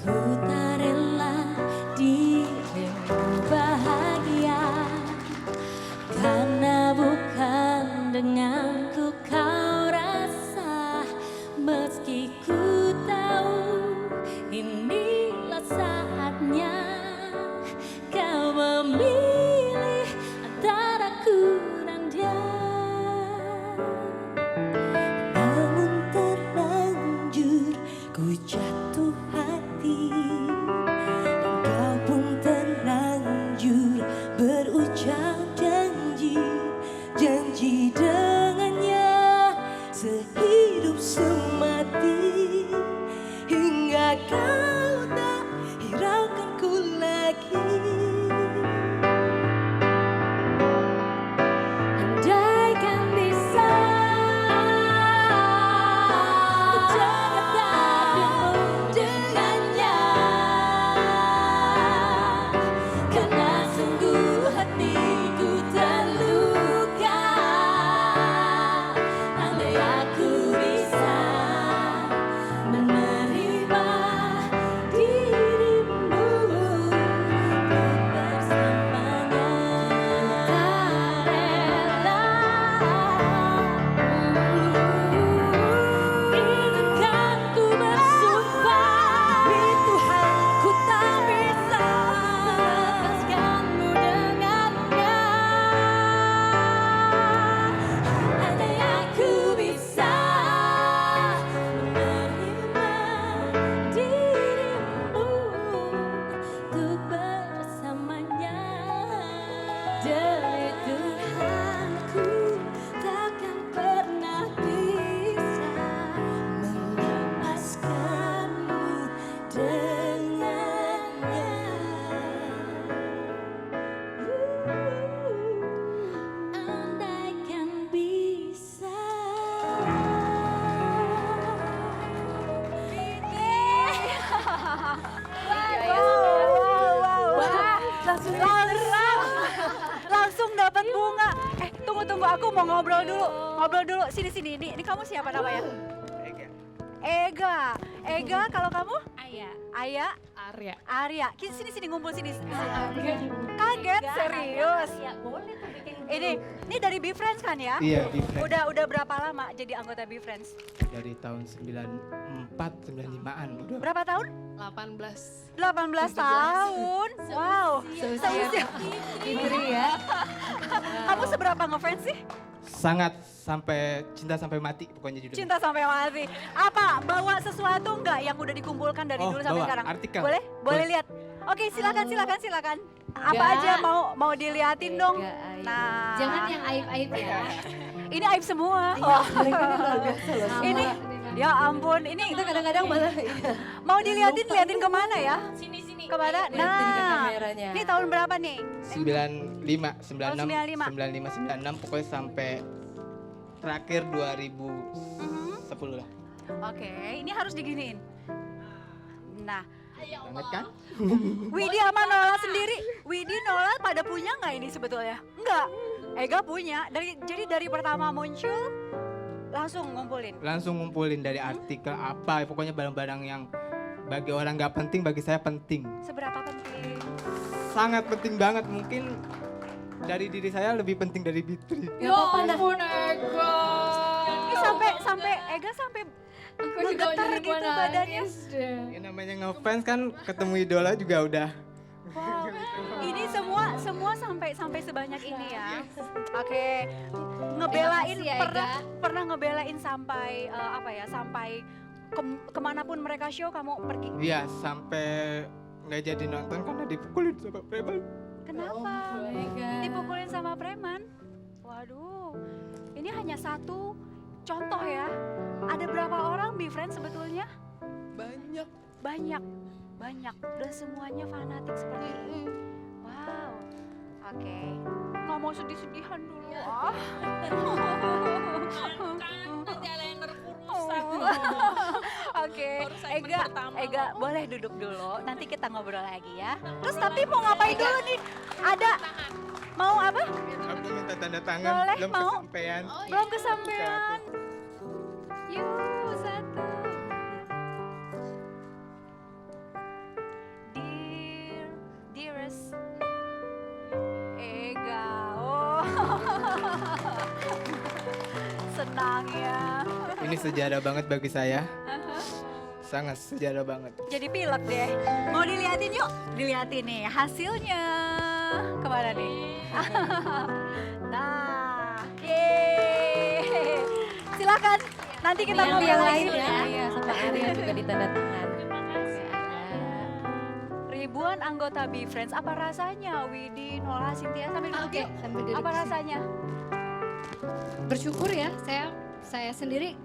Ku tak rela dirimu bahagia, karena bukan denganku kau rasa. Meski ku tahu inilah saatnya kau memilih antara aku dan dia. Namun terlanjur ku jatuh hati, dan kau pun terlanjur berucap janji dengannya sehidup semati, hingga kau tak hiraukanku lagi. Andaikan bisa ku jaga takdirmu dengannya, karena sungguh hatiku terluka. Andai aku bisa menerima dirimu bersamanya, tak rela. Izinkan ku bersumpah di Tuhan, ku tak bisa melepaskanmu dengannya. Andai aku bisa menerima dirimu untuk bersamanya, demi Tuhanku takkan pernah bisa melepaskanmu dengannya. Andaikan bisa. Langsung dapat bunga. Tunggu, aku mau ngobrol dulu. Sini. Ini kamu siapa namanya? Ega, kalau kamu? Aya? Arya. Sini ngumpul sini. Kaget, serius. Boleh tuh bikin. Ini dari Be Friends kan ya? Iya, di Friends. Udah berapa lama jadi anggota Be Friends? Dari tahun 94, 95-an. Udah. Berapa tahun? 18. 18 tahun. Wow. Seusia. Fitri ya. Kamu seberapa ngefans sih? Sangat cinta sampai mati pokoknya judulnya. Cinta sampai mati. Apa bawa sesuatu nggak yang udah dikumpulkan dari Oh, dulu sampai bawa sekarang? artikel. Boleh Boleh. lihat. Oke, silakan. Apa aja mau diliatin dong? Nah, Jangan yang aib-aib ya. ini aib semua. Mereka ini luar biasa loh. Ini ya ampun, ini Kita kadang-kadang malah mau liatin kemana ya? Sini. Kemana? Liatin ke Nah, kameranya. ini tahun berapa nih? 95, 96, 95. 95, 96 pokoknya sampai terakhir 2010 lah. Oke, ini harus diginiin. Nah, Banget kan? Widi sama Nola sendiri, Widi Nola pada punya nggak ini sebetulnya? Enggak, Ega punya. Jadi dari pertama muncul langsung ngumpulin. Langsung ngumpulin dari artikel apa, pokoknya barang-barang yang bagi orang nggak penting, bagi saya penting. Seberapa penting? Sangat penting banget, mungkin dari diri saya lebih penting dari Fitri. Ya ampun Ega. Ini sampai Ega sampai menggetar gitu badannya. Ya namanya ngefans kan, ketemu idola juga udah. Wow, ini semua sampai sebanyak ini ya. Oke, ngebelain Terima kasih ya, pernah ngebelain sampai sampai kemanapun mereka show kamu pergi. Iya, sampai nggak jadi nonton karena dipukulin sama preman. Kenapa? Oh my God. Dipukulin sama preman? Waduh, ini hanya satu contoh ya. Ada berapa orang Be Friends sebetulnya? Banyak. Dan semuanya fanatik seperti ini. Wow. Oke. Nggak mau sedih-sedihan dulu. Ah. Nanti ada yang berurusan. Oke, Baru segmen Ega, pertama Ega loh. boleh duduk dulu. Nanti kita ngobrol lagi ya. Terus tapi mau ngapain dulu nih? Ada mau apa? Aku minta tanda tangan, Boleh, belum mau? kesampaian. Belum kesampaian. Yuk, satu. First. Ega. Oh. Senang ya. Ini sejarah banget bagi saya. Sangat sejarah banget. Jadi pilek deh. Mau diliatin yuk? Diliatin nih hasilnya. Kemana nih? Nah, yeay. Silakan. Nanti kita Yang ngobrol lain lagi. ya. Iya, sama Arya juga ditanda tangan. Ribuan anggota BeFriends. Apa rasanya? Widi, Nola, Cynthia sambil duduk Oke, yuk. sambil duduk Apa di sini. rasanya? Bersyukur ya, saya sendiri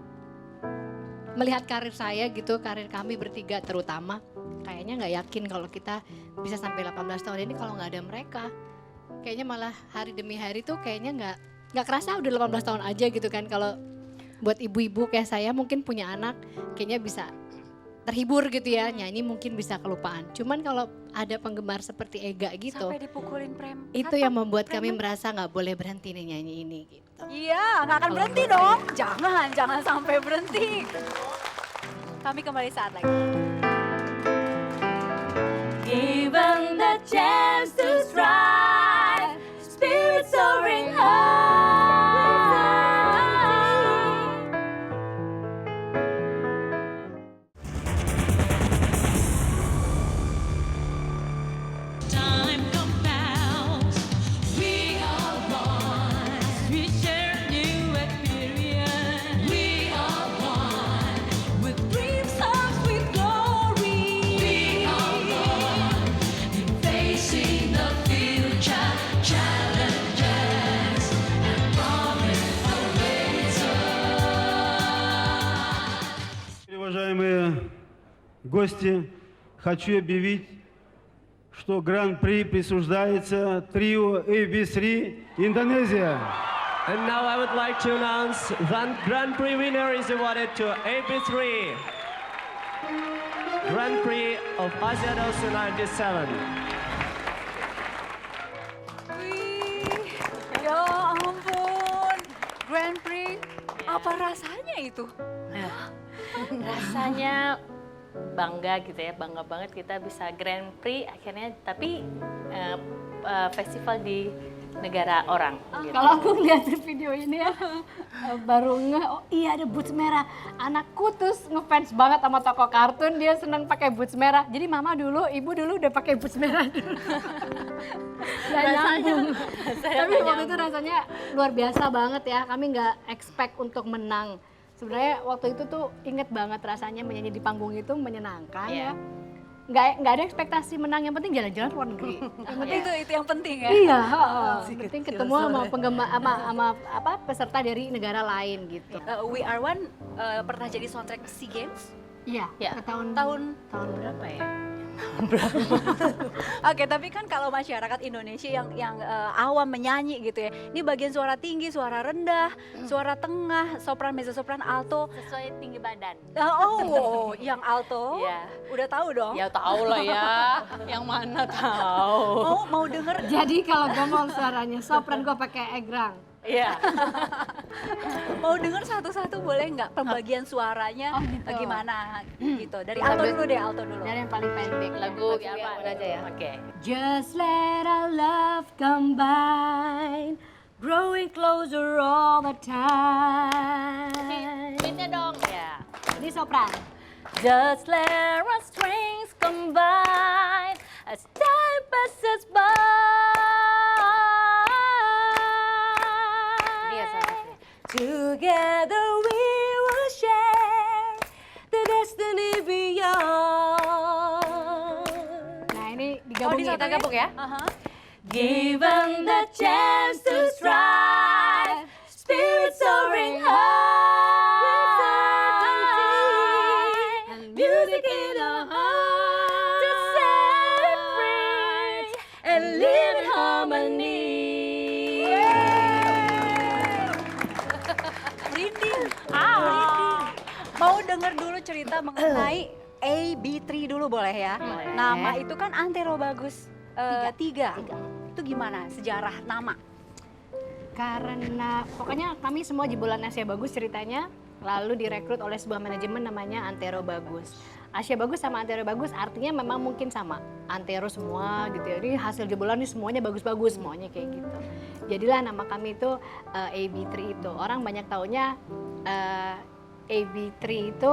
melihat karir saya gitu, karir kami bertiga terutama, kayaknya nggak yakin kalau kita bisa sampai 18 tahun ini kalau nggak ada mereka. Kayaknya malah hari demi hari tuh kayaknya nggak kerasa udah 18 tahun aja gitu kan. Kalau buat ibu-ibu kayak saya mungkin punya anak, kayaknya bisa terhibur gitu ya, nyanyi mungkin bisa kelupaan. Cuman kalau ada penggemar seperti Ega gitu, Sampai dipukulin prem. itu yang membuat kami merasa nggak boleh berhenti nih nyanyi ini gitu. Iya, nggak akan berhenti dong. Jangan sampai berhenti. Kami kembali saat lagi. Given the chance to strive, spirit soaring high. Time compounds. We are one. We share new experience. We are one. With dreams, hopes, with glory. We are one. In facing the future challenges and promise awaits us. Уважаемые гости, хочу объявить, что гран-при присуждается трио AB3 Индонезия. And now I would like to announce that Grand Prix winner is awarded to AB3. Grand Prix of Asia 97. Wih, ya ampun. Grand Prix, apa rasanya itu? Rasanya bangga gitu ya, bangga banget kita bisa Grand Prix akhirnya, tapi festival di negara orang. Gitu. Kalau aku lihat video ini ya, baru oh iya ada boots merah. Anakku terus ngefans banget sama toko kartun, dia seneng pakai boots merah. Jadi mama dulu, ibu dulu udah pakai boots merah dulu. Gak nyambung. Tapi waktu itu rasanya luar biasa banget ya, kami nggak expect untuk menang. Sebenarnya waktu itu tuh inget banget rasanya menyanyi di panggung itu menyenangkan ya. Nggak ada ekspektasi menang, yang penting jalan-jalan luar negeri. Yang penting itu yang penting ya. Iya, yang penting ketemu sama penggemar sama peserta dari negara lain gitu. We Are One pernah jadi soundtrack SEA Games. Iya, Ya. ke tahun berapa ya? Oke, tapi kan kalau masyarakat Indonesia yang awam menyanyi gitu ya, ini bagian suara tinggi, suara rendah, suara tengah, sopran, mezzo sopran, alto. Sesuai tinggi badan. Oh, yang alto, Iya. udah tahu dong. Ya tahu lah ya, yang mana tahu. Mau denger? Jadi kalau gue mau suaranya sopran gue pakai egrang. Iya. Mau denger satu-satu boleh nggak pembagian suaranya Oh, gitu. gimana gitu. Dari alto dulu deh, alto dulu. Dari yang paling pendek. Lagu ya. apa aja ya? Oke. Just let our love combine, growing closer all the time. Beatnya dong. Ya. Ini sopran. Just let our strengths combine as time passes by. Together we will share the destiny beyond. Nah ini Oh, digabungin. disatuin? gabung ya? Aha. Given the chance to strive, spirit soaring high, and music in our heart to set it free and live in harmony. Merinding. Merinding. Mau denger dulu cerita mengenai AB3 dulu boleh ya? Boleh. Nama itu kan Antero Bagus tiga. Itu gimana sejarah nama? Karena pokoknya kami semua jebolan Asia Bagus ceritanya, lalu direkrut oleh sebuah manajemen namanya Antero Bagus. Asia Bagus sama Antero Bagus artinya memang mungkin sama. Antero semua gitu ya. Ini hasil jebolan ini semuanya bagus-bagus semuanya kayak gitu. Jadilah nama kami itu AB3 itu. Orang banyak taunya AB3 itu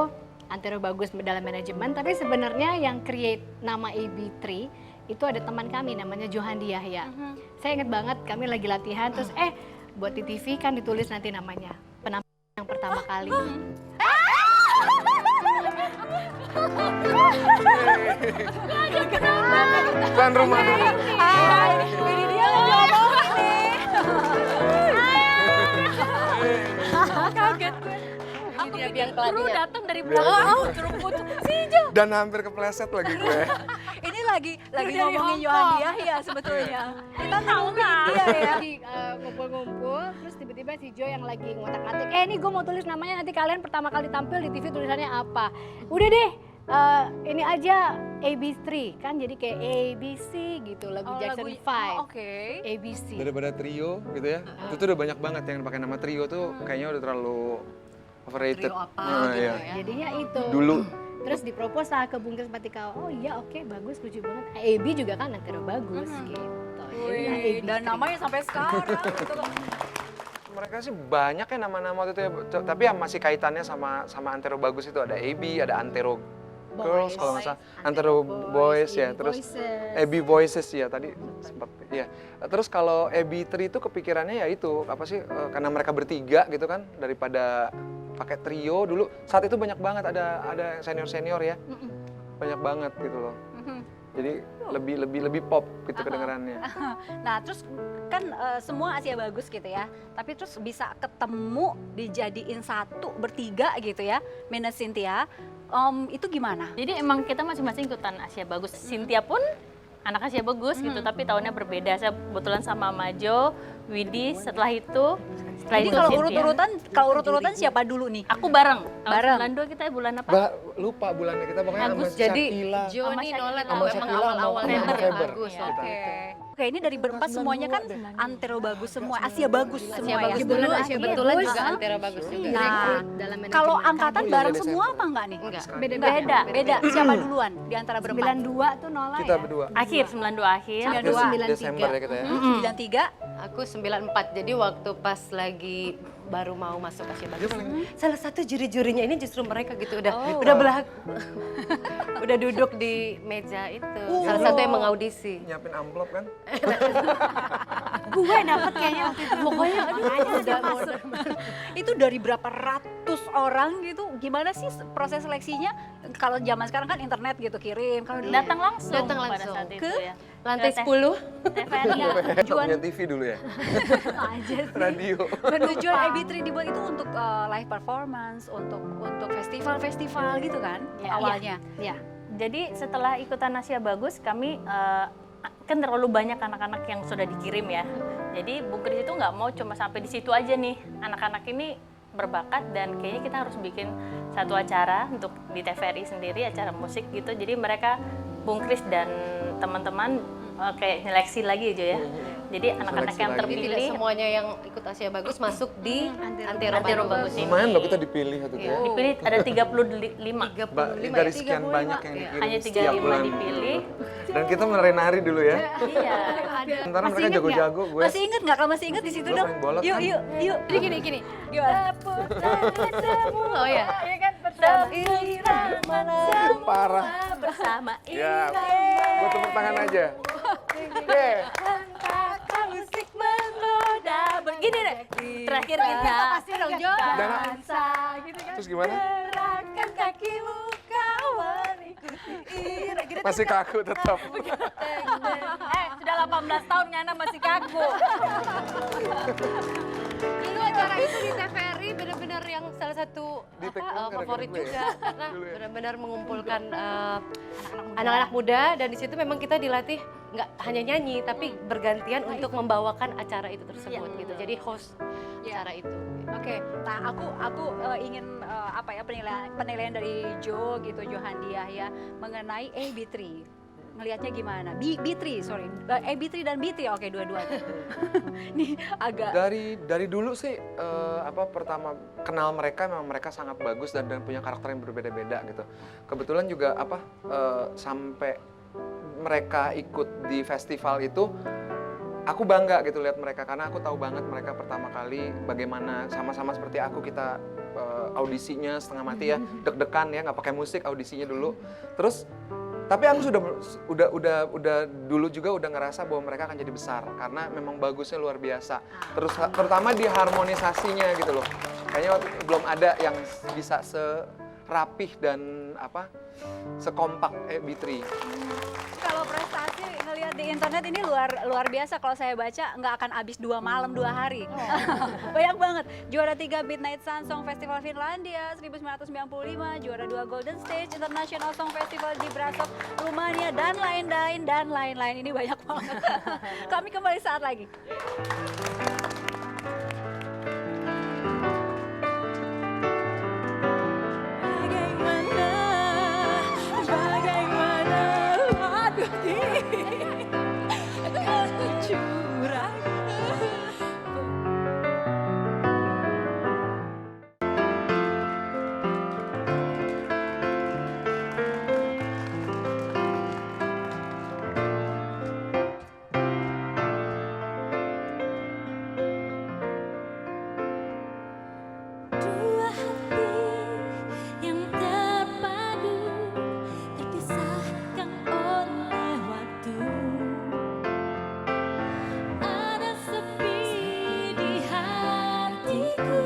Antero Bagus dalam manajemen, tapi sebenarnya yang create nama AB3 itu ada teman kami namanya Johandi Yahya. Saya ingat banget kami lagi latihan terus buat di TV kan ditulis nanti namanya. Penampilan yang pertama kali. Tuan rumah dulu. Hai, ini dia yang jawab nih. Kaget gue. Aku pikir kru datang dari belakang. Dan hampir kepleset lagi gue. Ini lagi ngomongin Johandi Yahya sebetulnya. Kita ngomongin dia ya. Lagi ngumpul-ngumpul, terus tiba-tiba si Jo yang lagi ngotak-ngatik, ini gue mau tulis namanya nanti kalian pertama kali tampil di TV tulisannya apa. Udah deh, ini aja AB3 kan jadi kayak ABC gitu, lagu Jackson 5. Oke. ABC. Daripada trio gitu ya. Itu tuh udah banyak banget yang pakai nama trio tuh kayaknya udah terlalu overrated. Trio apa Nah, gitu iya. ya. Jadinya itu. Dulu. Terus dipropos lah ke Bung Kris Patika, oh iya oke bagus, lucu banget. AB juga kan Antero Bagus gitu. Jadilah Wih, AB3. dan namanya sampai sekarang gitu loh. Mereka sih banyak ya nama-nama waktu itu ya, tapi yang masih kaitannya sama Antero Bagus itu ada AB, ada Antero Girls kalau nggak salah, Antero Boys ya, terus AB Voices ya tadi sempat ya. Terus kalau AB3 itu kepikirannya ya itu apa sih karena mereka bertiga gitu kan daripada pakai trio dulu saat itu banyak banget ada senior ya, banyak banget gitu loh. Jadi lebih pop gitu kedengarannya. Nah terus kan semua Asia Bagus gitu ya, tapi terus bisa ketemu dijadiin satu bertiga gitu ya, minus Cynthia, itu gimana? Jadi emang kita masing-masing ikutan Asia Bagus. Cynthia pun anak Asia Bagus gitu, tapi tahunnya berbeda. Saya kebetulan sama Majo, Widi, setelah itu Jadi kalau urut-urutan siapa dulu nih? aku bareng. Bareng. Bulan 2 kita bulan apa? Lupa bulannya kita pokoknya sama Jadi Shakila. Joni Nolan Sama memang Shakila, awal-awalnya sama Faber. bagus. Iya. Oke. Oke, ini dari berempat semuanya kan Antero Bagus semua, Asia Bagus semua Asia Bagus ya. dulu, Asia kebetulan Bagus. juga Antero Bagus juga. Nah, dalam manajemen kalau kami. angkatan bareng semua apa enggak nih? Enggak. Beda. Beda. Siapa duluan di antara berempat? 92 tuh Nola Kita ya. berdua. Akhir 92 akhir. 92. Desember ya kita ya. 93. Aku 94, jadi waktu pas lagi baru mau masuk Asia Bagus. Salah satu juri-jurinya ini justru mereka gitu udah udah duduk di meja itu. Salah satu yang mengaudisi. Nyiapin amplop kan? Gue dapet kayaknya waktu itu. Pokoknya udah masuk. Itu dari berapa ratus orang gitu, gimana sih proses seleksinya? Kalau zaman sekarang kan internet gitu kirim, kalau dulu Datang langsung Datang pada langsung. saat itu Ke ya. Lantai Ke 10. TVRI. Tujuan- Punya TV dulu ya? Radio. tujuan AB3 dibuat itu untuk live performance, untuk festival-festival gitu kan awalnya. ya. Jadi setelah ikutan Asia Bagus kami kan terlalu banyak anak-anak yang sudah dikirim ya. Jadi Bung Kris itu nggak mau cuma sampai di situ aja nih. Anak-anak ini berbakat dan kayaknya kita harus bikin satu acara untuk di TVRI sendiri, acara musik gitu. Jadi mereka Bung Kris dan teman-teman kayak nyeleksi lagi aja ya. Jadi anak-anak yang lagi. Jadi tidak terpilih semuanya yang ikut Asia Bagus masuk di Antero Bagus ini. Lumayan loh kita dipilih waktu itu ya. Dipilih ada 35. Dari sekian banyak yang dikirim Hanya setiap 35 bulan. dipilih. Dan kita menari-nari dulu ya. Iya. Sementara Masih mereka inget jago-jago, gue Masih inget nggak? Kalau masih inget di situ Gue dong. main bola Yuk, kan. yuk. Jadi gini. Gimana? Oh ya. Iya kan parah. Bersama Ya, gue tepuk tangan aja. Oke. musik menggoda. Begini deh. Terakhir kita pasti dong Jo. dansa gitu kan. Terus gimana? Gerakkan kakimu kau mengikuti irama. Masih kaku tetap. Sudah 18 tahun Ngana masih kaku. Dulu acara itu di TVRI benar-benar yang salah satu Di take down gara-gara favorit gue ya? juga karena Dulu ya? benar-benar mengumpulkan anak-anak muda dan di situ memang kita dilatih nggak hanya nyanyi tapi bergantian untuk membawakan acara itu tersebut gitu. Jadi host acara itu. Oke, nah aku ingin penilaian dari Jo gitu, Johandi Yahya mengenai AB3. ngelihatnya gimana? B3, sorry. B3 dan BT, oke dua-duanya. Nih agak... Dari dulu sih pertama kenal mereka memang mereka sangat bagus dan punya karakter yang berbeda-beda gitu. Kebetulan juga sampai mereka ikut di festival itu aku bangga gitu lihat mereka karena aku tahu banget mereka pertama kali bagaimana sama-sama seperti aku kita audisinya setengah mati ya, deg-degan ya, nggak pakai musik audisinya dulu. Terus tapi aku udah dulu juga udah ngerasa bahwa mereka akan jadi besar karena memang bagusnya luar biasa. Terus terutama di harmonisasinya gitu loh. Kayaknya belum ada yang bisa serapih dan sekompak B3. Kalau prestasi ngelihat di internet ini luar biasa. Kalau saya baca nggak akan habis 2 malam 2 hari. Banyak banget. Juara 3 Midnight Sun Song Festival Finlandia 1995, juara 2 Golden Stage International Song Festival di Brasov, Rumania dan lain-lain. Ini banyak banget. Kami kembali saat lagi. Dua hati yang terpadu terpisahkan oleh waktu. Ada sepi di hatiku,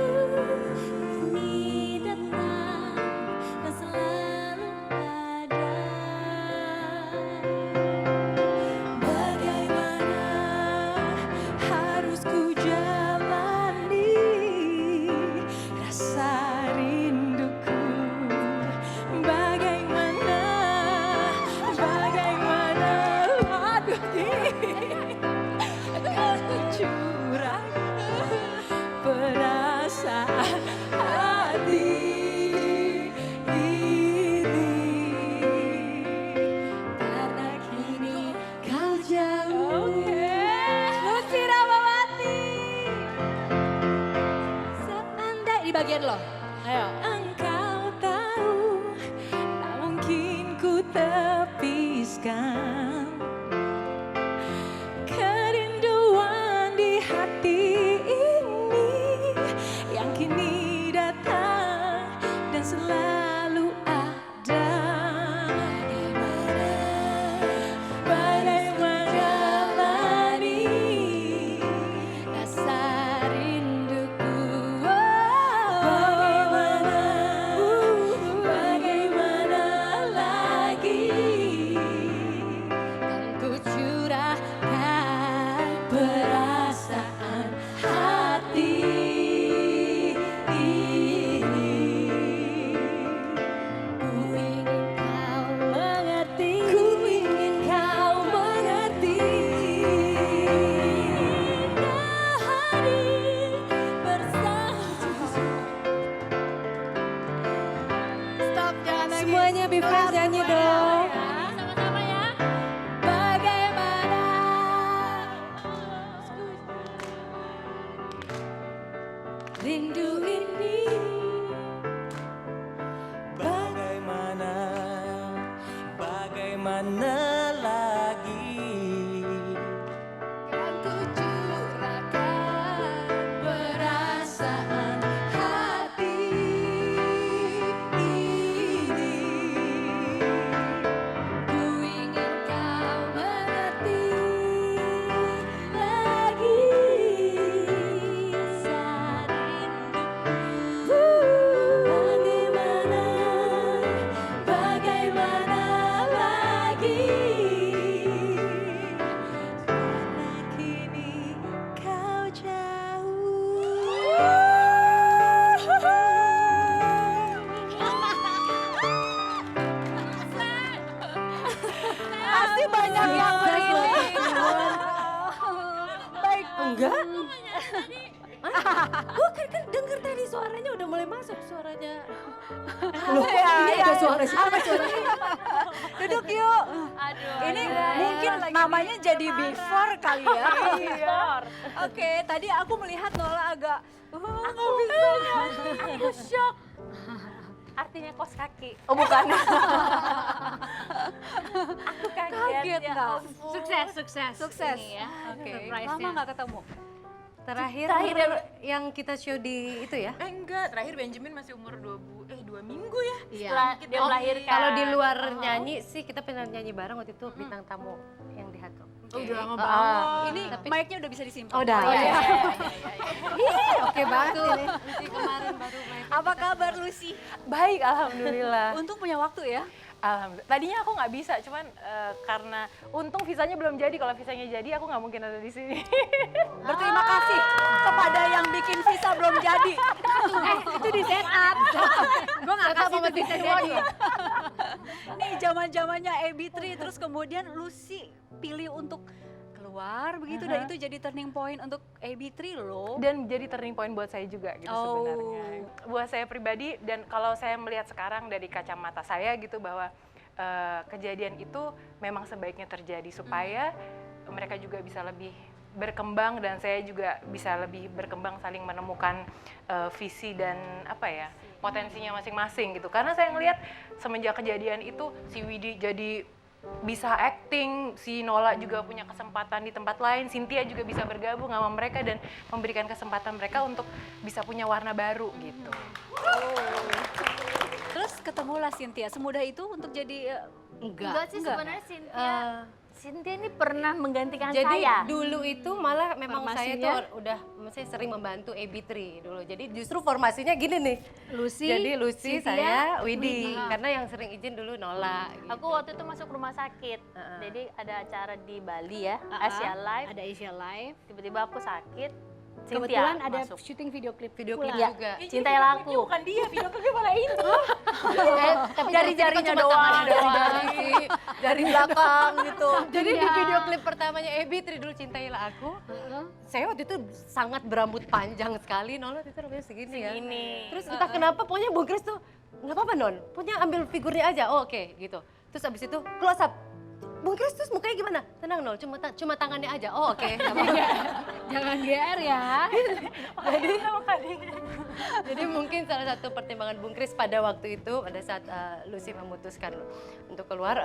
ini datang dan selalu ada. Bagaimana harus ku jalani rasa rinduku? Bagaimana aduh curang perasaan hati ini karena kini kau jauh. Lucy Rahmawati. Seandai di bagian lo. Ayo. Engkau tahu tak mungkin ku tepiskan kerinduan di hati ini yang kini datang dan selalu ada. Bagaimana jalani rasa rinduku? Bagaimana lagi kan ku curahkan perasaan hati ini. Ku ingin kau mengerti, ku ingin kau mengerti. Indah hari bersama. Stop, jangan nangis. Semuanya befriends nyanyi dong. Sama-sama ya. Bagaimana rindu ini? Bagaimana lagi Kan ku curahkan perasaan hati ini. Ku ingin kau mengerti lagi saat rinduku. Bagaimana lagi karena kini kau Pasti banyak yang merinding. Baik. Enggak? Gue kan denger tadi suaranya udah mulai masuk suaranya. Loh, Ini iya, ada iya. suara siapa suaranya? Duduk masuk yuk. Aduh. Ini mungkin namanya jadi before kali ya. Before. Oke, tadi aku melihat Nola agak nggak bisa. Aku shock. Artinya kos kaki. Oh bukan. Aku Kaget ya nggak? ampun. Sukses. Sukses. Ini ya. Oke, Surprise-nya. lama nggak ketemu? Terakhir yang kita show di itu ya? Enggak, terakhir Benjamin masih umur 2 minggu ya. Iya. Setelah dia melahirkan. Kalau di luar nyanyi sih kita pernah nyanyi bareng waktu itu bintang tamu yang di Hard Rock. Oh, udah lama Ah, banget. Ini mic-nya udah bisa disimpan. Oh, udah. Oke banget ini. Lucy kemarin baru main. Apa kabar Lucy? Baik, alhamdulillah. Untung punya waktu ya. Alhamdulillah. Tadinya aku nggak bisa, cuman karena untung visanya belum jadi. Kalau visanya jadi, aku nggak mungkin ada di sini. Berterima kasih kepada yang bikin visa belum jadi. Itu di set up. Gue nggak kasih itu bisa jadi. Nih zaman-zamannya AB3 terus kemudian Lucy pilih untuk keluar begitu dan itu jadi turning point untuk AB3 loh. Dan jadi turning point buat saya juga gitu sebenarnya. Buat saya pribadi, dan kalau saya melihat sekarang dari kacamata saya gitu bahwa kejadian itu memang sebaiknya terjadi supaya mereka juga bisa lebih berkembang dan saya juga bisa lebih berkembang, saling menemukan visi dan apa ya, potensinya masing-masing gitu. Karena saya ngelihat semenjak kejadian itu si Widi jadi bisa acting, si Nola juga punya kesempatan di tempat lain, Cynthia juga bisa bergabung sama mereka dan memberikan kesempatan mereka untuk bisa punya warna baru gitu. Terus ketemulah Cynthia, semudah itu untuk jadi Enggak sih sebenarnya Cynthia ini pernah menggantikan Jadi saya. dulu itu malah memang saya Formasinya? tuh udah saya sering membantu AB3 dulu. Jadi justru formasinya gini nih. Lucy, Jadi Lucy, Cynthia, saya, Widi. Widi. Karena yang sering izin dulu Nola. Gitu. Aku waktu itu masuk rumah sakit, jadi ada acara di Bali ya, Asia Live. Ada Asia Live. Tiba-tiba aku sakit, Kebetulan Cynthia ada masuk. syuting video klip Video klip Iya, juga. cintailah aku. Bukan dia, video klipnya malah itu. Tapi Jari-jarinya cuma doang, tangan dari dari belakang gitu. Jadi di video klip pertamanya AB3 dulu Cintailah Aku. Saya waktu itu sangat berambut panjang sekali, Nola itu rambutnya segini ya. Segini. Terus entah kenapa pokoknya Bung Kris tuh nggak apa-apa Non, punya ambil figurnya aja. Oh, oke gitu. Terus abis itu close up. Bung Kris terus mukanya gimana? Tenang Nol, cuma tangannya aja. Oh oke. nggak apa-apa. Jangan GR ya. Jadi mungkin salah satu pertimbangan Bung Kris pada waktu itu pada saat Lucy memutuskan untuk keluar,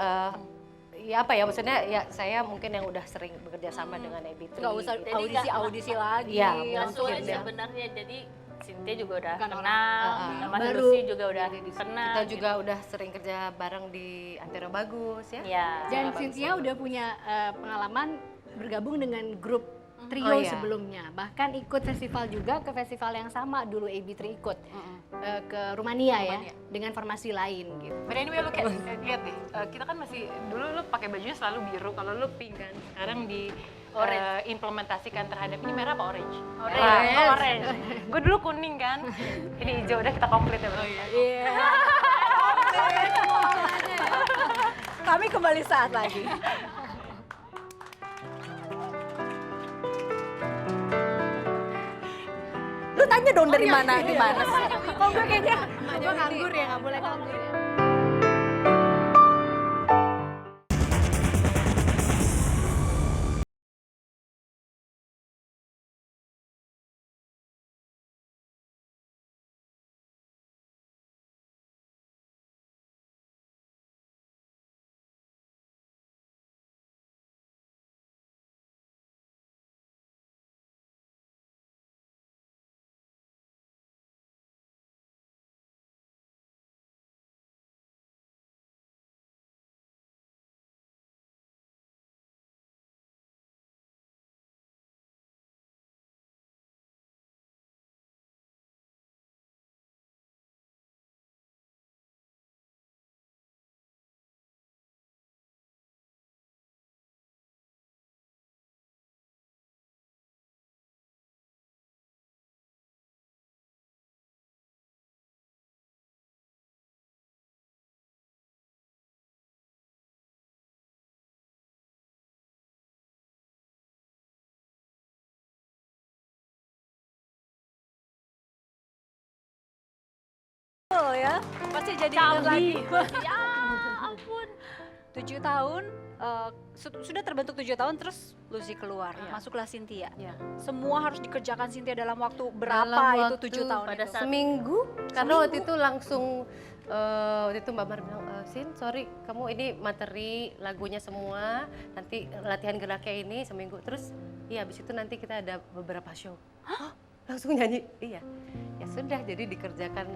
ya apa ya maksudnya ya saya mungkin yang udah sering bekerja sama dengan AB3. nggak usah Jadi audisi lagi. Iya, Nggak sulit mungkin ya. sebenarnya, jadi Cynthia juga udah Bukan kenal, sama baru. Lucy juga udah kenal. Kita juga udah sering kerja bareng di Antero Bagus ya. Iya. Dan Cynthia udah punya pengalaman bergabung dengan grup trio Oh, iya. sebelumnya. Bahkan ikut festival juga, ke festival yang sama dulu AB3 ikut. Ke Rumania ya, dengan formasi lain gitu. But anyway, lu lihat deh, kita kan masih, dulu lu pakai bajunya selalu biru, kalau lu pink kan. Sekarang di implementasikan terhadap, ini merah apa orange? Orange. Gue dulu kuning kan, ini hijau, udah kita komplit ya. Oh iya. Kami kembali saat lagi. Lu tanya dong dari mana, di mana sih? Kok gue kayaknya, gue nganggur ya, nggak boleh nganggur ya. Ya, pasti jadi ingat lagi. Ya ampun. 7 tahun, sudah terbentuk 7 tahun terus Lucy keluar, masuklah Cynthia. Iya. Semua harus dikerjakan Cynthia dalam waktu berapa Dalam itu 7 tahun pada itu? saat- Seminggu, karena waktu itu langsung waktu itu Mbak Mar bilang, Sin, sorry, kamu ini materi lagunya semua, nanti latihan geraknya ini seminggu, terus iya habis itu nanti kita ada beberapa show. Langsung nyanyi, iya. Ya sudah, jadi dikerjakan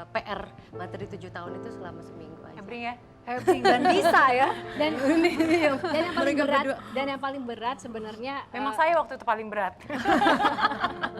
PR materi 7 tahun itu selama seminggu aja. Hebring ya. Hebring dan bisa ya. Dan yang paling berat sebenarnya Memang saya waktu itu paling berat.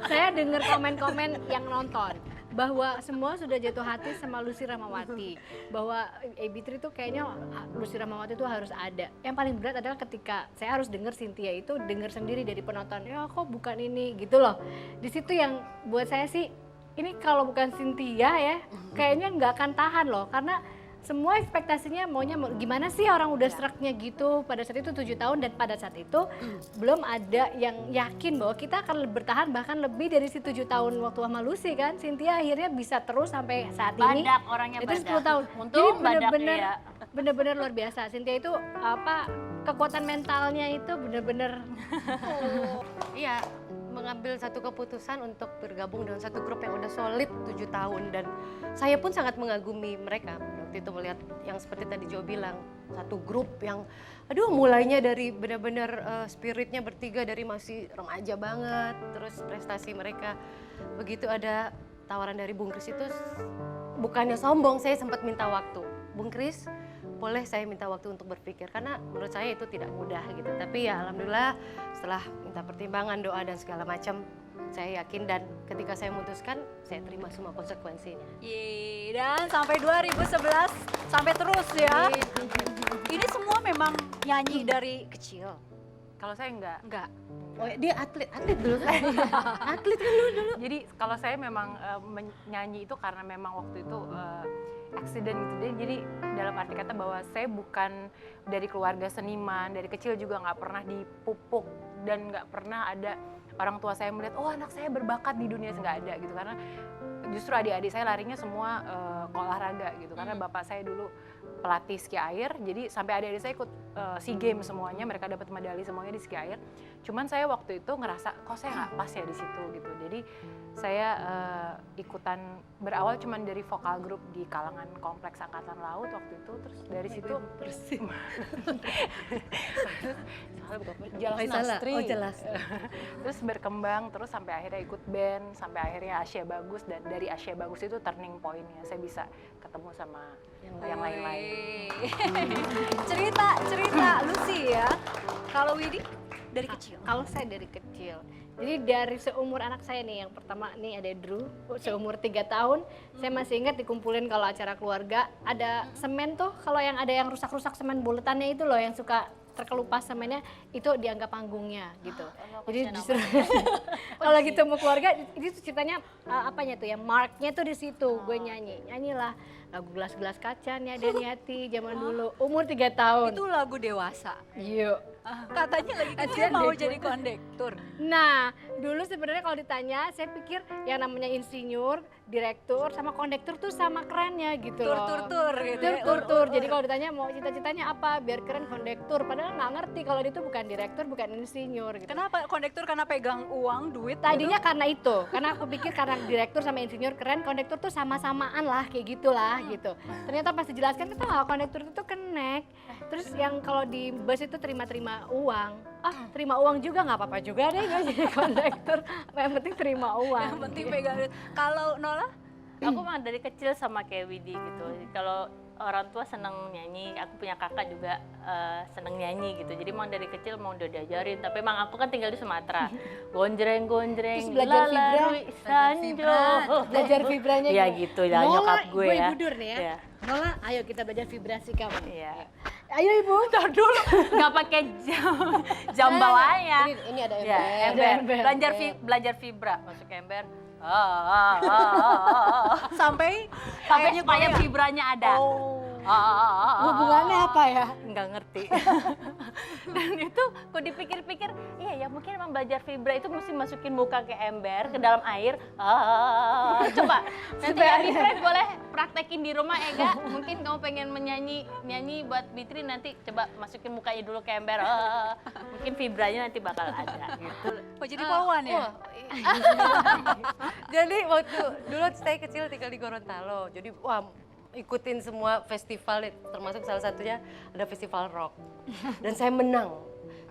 saya dengar komen-komen yang nonton bahwa semua sudah jatuh hati sama Lucy Rahmawati, bahwa AB3 itu kayaknya Lucy Rahmawati itu harus ada. Yang paling berat adalah ketika saya harus dengar Cynthia itu dengar sendiri dari penonton, ya kok bukan ini gitu loh. Di situ yang buat saya sih, ini kalau bukan Cynthia ya kayaknya nggak akan tahan loh, karena semua ekspektasinya maunya gimana sih, orang udah seraknya gitu pada saat itu 7 tahun, dan pada saat itu belum ada yang yakin bahwa kita akan bertahan bahkan lebih dari si 7 tahun waktu sama Lucy kan. Cynthia akhirnya bisa terus sampai saat ini. Badak, orangnya Itu badak. 10 tahun. Untung badak, iya. Bener-bener luar biasa. Cynthia itu apa, kekuatan mentalnya itu bener-bener Iya, mengambil satu keputusan untuk bergabung dengan satu grup yang udah solid 7 tahun, dan saya pun sangat mengagumi mereka waktu itu melihat yang seperti tadi Jo bilang, satu grup yang aduh mulainya dari benar-benar spiritnya bertiga dari masih remaja banget, terus prestasi mereka begitu ada tawaran dari Bung Kris itu bukannya sombong, saya sempat minta waktu, Bung Kris boleh saya minta waktu untuk berpikir, karena menurut saya itu tidak mudah gitu. Tapi ya alhamdulillah setelah minta pertimbangan, doa dan segala macam, saya yakin, dan ketika saya memutuskan, saya terima semua konsekuensinya. Yeay, dan sampai 2011 sampai terus ya. Ini semua memang nyanyi dari kecil. Kalau saya enggak. Oh dia atlet dulu kan? Atlet kan dulu. Jadi kalau saya memang menyanyi itu karena memang waktu itu accident gitu deh. Jadi dalam arti kata bahwa saya bukan dari keluarga seniman, dari kecil juga nggak pernah dipupuk dan nggak pernah ada orang tua saya melihat, oh anak saya berbakat di dunia, nggak ada gitu. Karena justru adik-adik saya larinya semua ke olahraga gitu. Karena bapak saya dulu pelatih ski air, jadi sampai adik-adik saya ikut SEA Games semuanya, mereka dapat medali semuanya di ski air. Cuman saya waktu itu ngerasa, kok saya nggak pas ya di situ gitu. Jadi saya ikutan, berawal cuman dari vokal grup di kalangan kompleks Angkatan Laut waktu itu, terus dari situ jelas. Terus berkembang, terus sampai akhirnya ikut band, sampai akhirnya Asia Bagus, dan dari Asia Bagus itu turning point-nya saya bisa ketemu sama yang lain-lain. cerita Lucy ya. Kalau Widi dari kecil. Kalau saya dari kecil, jadi dari seumur anak saya nih, yang pertama nih ada Drew, seumur 3 tahun, saya masih ingat dikumpulin kalau acara keluarga, ada semen tuh, kalau yang ada yang rusak-rusak semen buletannya itu loh, yang suka terkelupas semennya, itu dianggap panggungnya gitu. Jadi justru kalau gitu mau keluarga, itu ceritanya apanya tuh ya, marknya tuh di situ, gue nyanyilah lagu gelas-gelas kaca nih ada Niati zaman dulu, umur 3 tahun. Itu lagu dewasa. Yuk. Katanya lagi kecil mau jadi kondektur. Nah, dulu sebenarnya kalau ditanya, saya pikir yang namanya insinyur, direktur, sama kondektur tuh sama kerennya gitu loh. Tur gitu ya. Tur. Jadi kalau ditanya mau cita-citanya apa, biar keren kondektur. Padahal nggak ngerti kalau itu bukan direktur, bukan insinyur gitu. Kenapa kondektur? Karena pegang uang, duit. Tadinya karena itu, karena aku pikir karena direktur sama insinyur keren, kondektur tuh sama-samaan lah, kayak gitulah gitu. Ternyata pas dijelaskan, kita nggak, kondektur itu kenek. Terus yang kalau di bus itu terima-terima uang. Terima uang juga nggak apa-apa juga deh gue jadi kondektur. Yang penting terima uang. Yang penting pegang duit. Kalau Nola? Aku mah dari kecil sama kayak Widi gitu. Kalau orang tua seneng nyanyi, aku punya kakak juga seneng nyanyi gitu. Jadi emang dari kecil mau udah diajarin. Tapi emang aku kan tinggal di Sumatera. Gonjreng, Terus belajar vibra. Belajar vibranya ya gitu lah nyokap gue ya. Ibu dur nih ya. Iya. Nola, ayo kita belajar vibrasi kamu. Iya. Ayo Ibu. Ntar dulu, nggak pakai jam bawahnya. Ini ada Ya, ember. belajar vibra, masuk ember. Sampai supaya vibranya ada. Hubungannya apa ya? Nggak ngerti. Dan itu kok dipikir-pikir, iya ya mungkin emang belajar vibra itu mesti masukin muka ke ember, ke dalam air. Coba, nanti Abi boleh praktekin di rumah Ega. Mungkin kamu pengen nyanyi buat Bitri, nanti coba masukin mukanya dulu ke ember. Mungkin vibranya nanti bakal ada. Gitu. Oh jadi poluan ya? Jadi waktu dulu saya kecil tinggal di Gorontalo, jadi wah ikutin semua festival, termasuk salah satunya ada festival rock. Dan saya menang.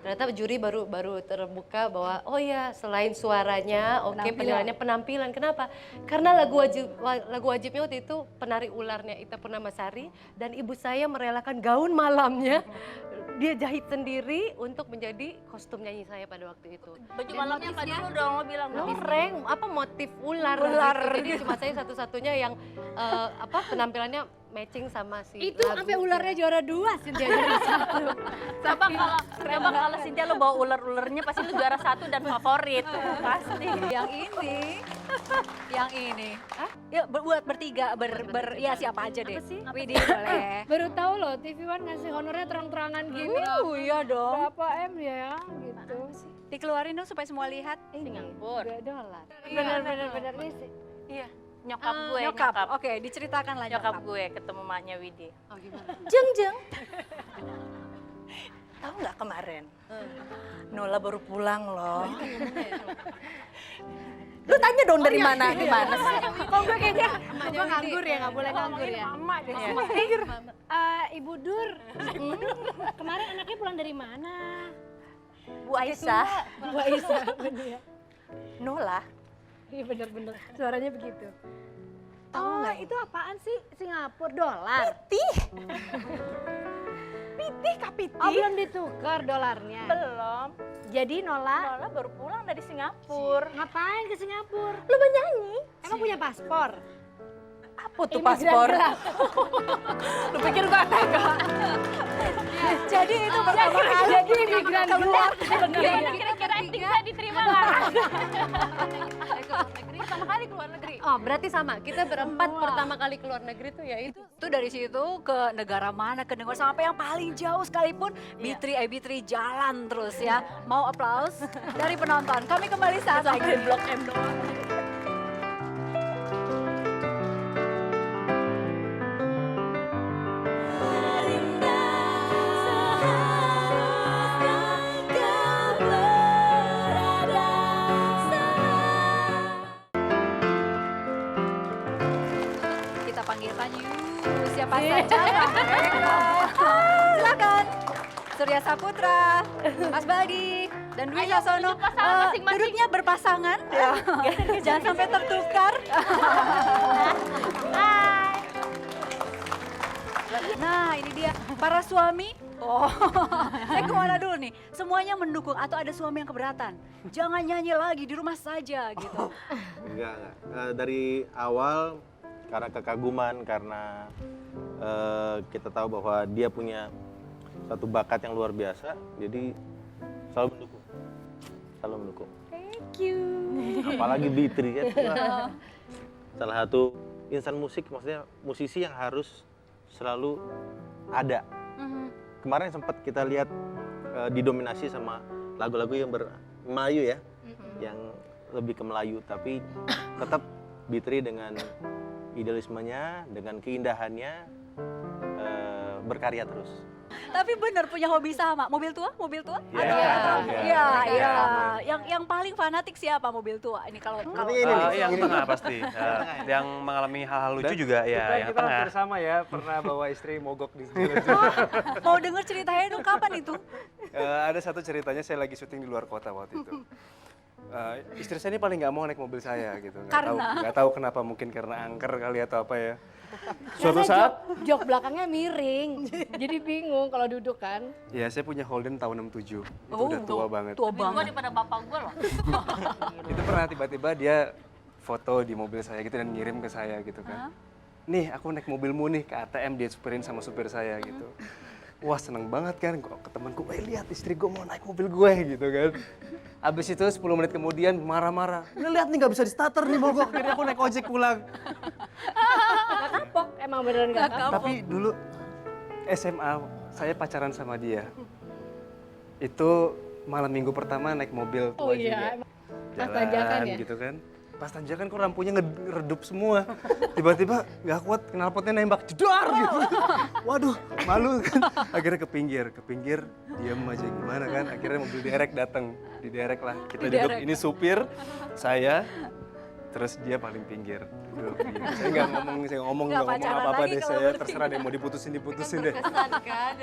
Ternyata juri baru terbuka bahwa oh ya selain suaranya, oke penilaiannya penampilan. Kenapa? Karena lagu wajibnya waktu itu penari ularnya Ita Purnamasari dan ibu saya merelakan gaun malamnya. Dia jahit sendiri untuk menjadi kostum nyanyi saya pada waktu itu. Baju malamnya apa dulu dong lo bilang? Loreng, apa motif ular gitu. Jadi cuma saya satu-satunya yang penampilannya matching sama si Itu lagu. sampai ularnya juara 2, Cynthia juara 1. Coba kalau Cynthia lo bawa ular-ularnya pasti lo juara 1 dan favorit. Pasti. Yang ini. Ya buat bertiga, ya siapa aja deh. Widih boleh. Baru tahu loh, TV One ngasih honornya terang-terangan gini. Iya dong. Berapa M ya gitu. Dikeluarin dong supaya semua lihat. Singapura. Bener-bener nih sih. Iya. Nyokap gue, Nyokap. Oke, diceritakan lah nyokap gue ketemu maknya Widi. Oh gimana? Jeng. Tahu nggak kemarin? Nola baru pulang loh. Lu tanya dong dari mana? Gimana sih? Kok gue kayaknya gue nganggur ya, nggak boleh nganggur ya. Mama deh. Ibu Dur, kemarin anaknya pulang dari mana? Bu Aisyah. Bu Aisyah, bener ya. Nola. Iya bener-bener, suaranya begitu. Tahu nggak itu apaan sih? Singapura dolar? Pitih Kak Pitih. Oh belum ditukar dolarnya? Belum. Jadi Nola Nola baru pulang dari Singapura. ngapain ke Singapura? Lu menyanyi? Emang punya paspor? Apa tuh Imigran paspor? gelap. Lu pikir gua tega? Jadi itu pertama kali Jadi imigran keluar. Kira-kira acting saya diterima nggak? Pertama kali keluar negeri. Oh berarti sama, kita berempat pertama kali keluar negeri tuh ya itu. itu dari situ ke negara mana, ke negara sampai yang paling jauh sekalipun Bitri jalan terus ya. Mau aplaus dari penonton. Kami kembali saat lagi. Blok M doang. Kita panggilkan siapa saja. Silakan. Surya Saputra, Mas Baldi, dan Dwi Sasono. Duduknya berpasangan, ya. Jangan sampai tertukar. Nah, ini dia para suami. Oh, saya kemana dulu nih? Semuanya mendukung atau ada suami yang keberatan? Jangan nyanyi lagi di rumah saja gitu. Enggak. Dari awal karena kekaguman, karena kita tahu bahwa dia punya satu bakat yang luar biasa, jadi selalu mendukung. Thank you. Apalagi Bitri kan, salah satu insan musik, maksudnya musisi yang harus selalu ada. Kemarin sempat kita lihat didominasi sama lagu-lagu yang Melayu ya, yang lebih ke Melayu, tapi tetap Bitri dengan idealismenya, dengan keindahannya berkarya terus. Tapi bener punya hobi sama, mobil tua? Iya. Yang paling fanatik siapa mobil tua? Ini kalau yang tengah pasti. Yang mengalami hal-hal lucu juga ya yang kita tengah. hampir sama ya, pernah bawa istri mogok di sini. mau denger ceritanya dong, kapan itu? Ada satu ceritanya, saya lagi syuting di luar kota waktu itu. Istri saya ini paling nggak mau naik mobil saya gitu. Nggak tahu kenapa, mungkin karena angker kali atau apa ya. Suatu saat jok belakangnya miring, jadi bingung kalau duduk kan. ya saya punya Holden tahun 67, itu udah tua banget. Tua banget daripada bapak gue loh. Itu pernah tiba-tiba dia foto di mobil saya gitu dan ngirim ke saya gitu kan. Nih aku naik mobilmu nih ke ATM, dia supirin sama supir saya gitu. Wah seneng banget kan, ke temanku, lihat istri gue mau naik mobil gue gitu kan. Abis itu 10 menit kemudian marah-marah, lihat nih nggak bisa di starter nih mogok, jadi aku naik ojek pulang. Gak kapok, emang beneran gak kapok. Tapi dulu SMA saya pacaran sama dia. Itu malam minggu pertama naik mobil tua juga. Pas tanjakan ya? Gitu kan. Pas tanjakan kok lampunya ngeredup semua. Tiba-tiba nggak kuat knalpotnya nembak jedar gitu. Waduh, malu kan. Akhirnya ke pinggir diam aja gimana kan. Akhirnya mobil derek datang, diderek lah. Kita duduk, ini supir, saya, terus dia paling pinggir. Duduk. Saya nggak ngomong apa-apa deh. Saya terserah deh mau diputusin deh.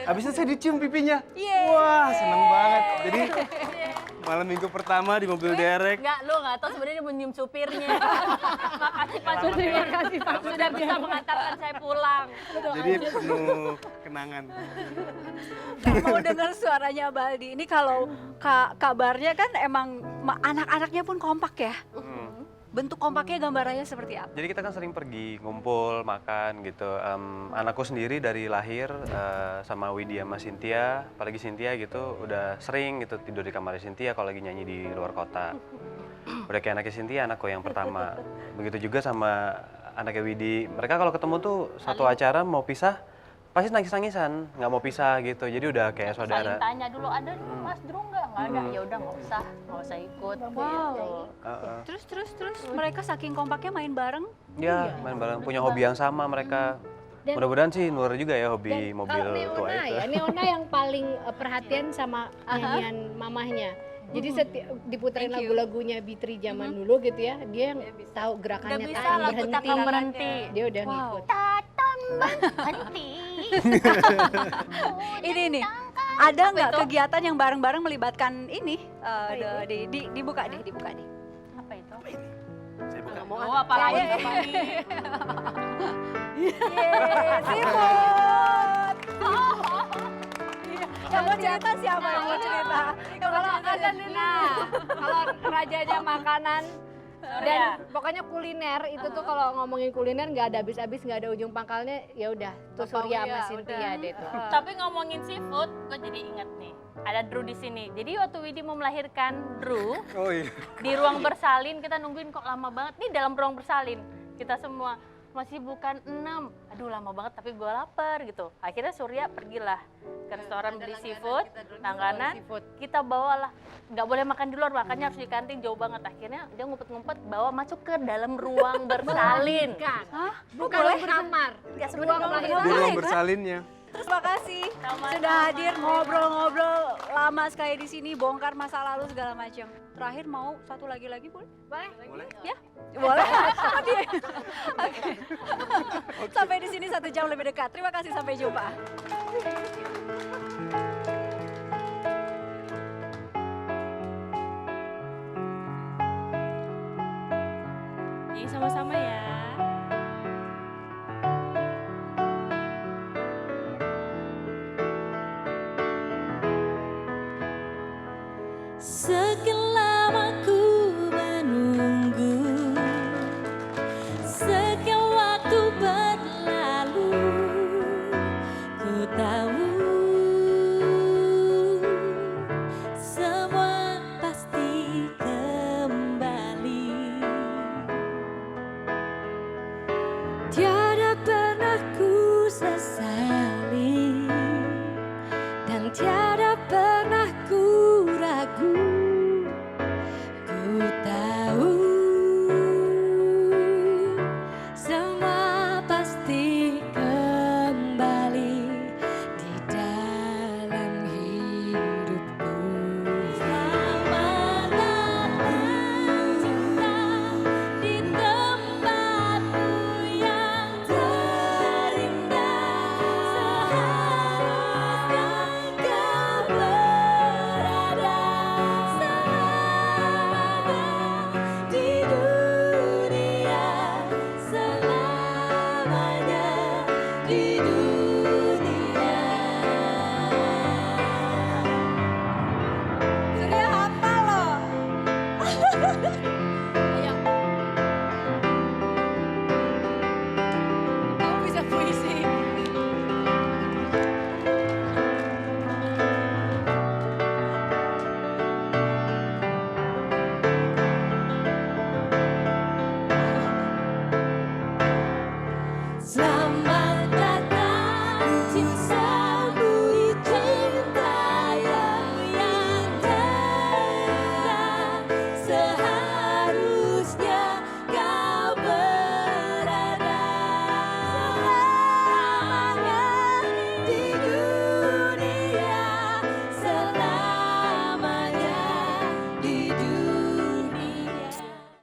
Habis itu saya dicium pipinya. Wah, seneng banget. Jadi malam minggu pertama di mobil derek. Enggak, lu nggak tahu sebenarnya dia menyium supirnya. Makasih Pak Supir. Terima kasih Pak sudah bisa mengantarkan saya pulang. Jadi penuh kenangan. Mau dengar suaranya Baldi. Ini kalau kabarnya kan emang anak-anaknya pun kompak ya. Bentuk kompaknya gambarannya seperti apa? Jadi kita kan sering pergi ngumpul, makan gitu. Anakku sendiri dari lahir sama Widya sama Cynthia, apalagi Cynthia gitu, udah sering gitu tidur di kamar Cynthia kalau lagi nyanyi di luar kota. Udah kayak anaknya Cynthia, anakku yang pertama. Begitu juga sama anaknya Widi. Mereka kalau ketemu tuh satu acara mau pisah, pasti nangis-nangisan, nggak mau pisah gitu. Jadi udah kayak saudara. Saling tanya dulu, ada Mas Drew nggak ada, ya udah nggak usah ikut. Wow. Terus mereka saking kompaknya main bareng. Ya, main bareng, punya hobi yang sama mereka. Mudah-mudahan sih Nur juga ya hobi mobil tua itu. Ya, Neona yang paling perhatian sama nyanyian mamahnya. Jadi diputerin lagu-lagunya Bitri zaman dulu gitu ya, dia yang tahu gerakannya takkan berhenti. Dia udah ngikut. Berhenti. Ini nih, ada nggak kegiatan yang bareng-bareng melibatkan ini? Dibuka deh. Apa itu? Saya buka. Oh, apa lagi ini? Siput. Yang mau cerita siapa yang mau cerita? Kalau ada kalau rajanya makanan dan pokoknya kuliner itu tuh kalau ngomongin kuliner nggak ada habis-habis, nggak ada ujung pangkalnya. Ya udah tuh Surya sama Cynthia deh tuh. Tapi ngomongin seafood, gue jadi inget nih. Ada Drew di sini. Jadi waktu Widi mau melahirkan Drew, di ruang bersalin kita nungguin kok lama banget. Nih dalam ruang bersalin kita semua masih bukan 6. Aduh lama banget tapi gue lapar gitu. Akhirnya Surya pergilah ke restoran beli seafood, langganan. Kita bawalah, nggak boleh makan di luar, makannya harus di kantin jauh banget. Akhirnya dia ngumpet-ngumpet bawa masuk ke dalam ruang bersalin. Bukan kamar. Ya sebenarnya Di ruang bersalinnya. Terima kasih sudah hadir ngobrol-ngobrol lama sekali di sini, bongkar masa lalu segala macam. Terakhir mau satu lagi boleh? Boleh. Ya? Boleh. Oke. Sampai di sini 1 jam lebih dekat. Terima kasih, sampai jumpa. Jadi sama-sama ya. Segala